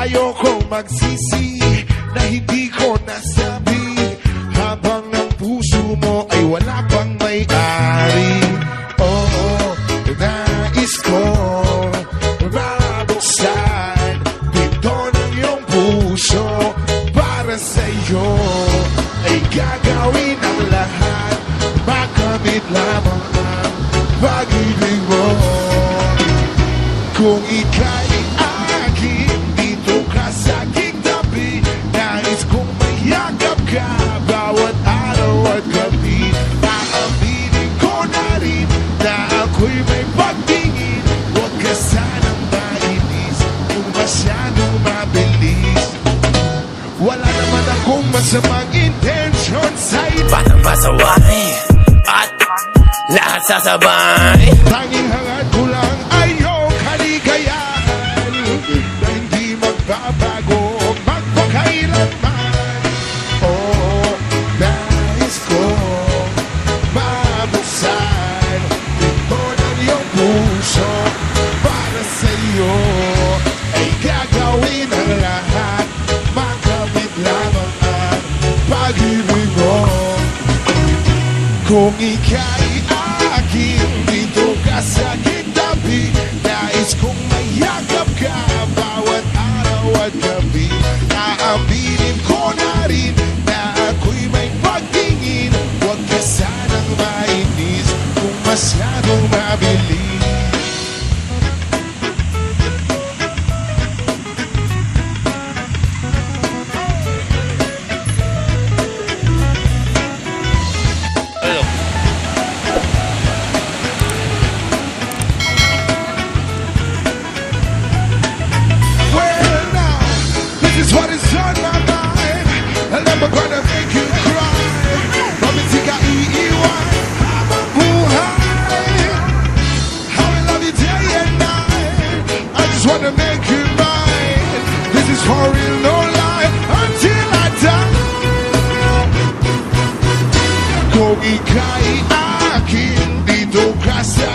Ayokong magsisi na hindi ko nasabi, habang ang puso mo ay wala pang may-ari. Oo, nais ko mabuksan pinto ng iyong puso. Para sa'yo ay gagawin ang lahat, makamit lamang ang pag-ibig mo. Kung ika'y akin, dito ka sa aking tabi, nais kong mayakap ka bawat araw at gabi. Aaminin ko na rin na ako'y may pagtingin, huwag ka sanang mainis kung masyadong mabilis. Wala naman akong masamang intensyon sa'yo, Paano masaway at lahat sasabay? tanging hangad ko lang ay iyong kaligayahan na hindi magbabago magpakailanman. Oo, nais ko mabuksan pinto ng iyong puso. Para sa'yo ay gagawin ang lahat, makamit lamang ang pag-ibig mo. Kung ika'y akin, dito ka sa aking tabi, nais kong mayakap ka bawat araw at gabi. Aaminin ko na rin na ako'y may pagtingin, huwag ka sanang mainis kung masyadong mabilis. Well now, this is what is on my mind, and I'm gonna make you cry. Pamitika iiwan habang buhay. How I love you day and night, I just wanna make you mine. This is for real, no lie, until I die. Kung ika'y akin, dito ka sa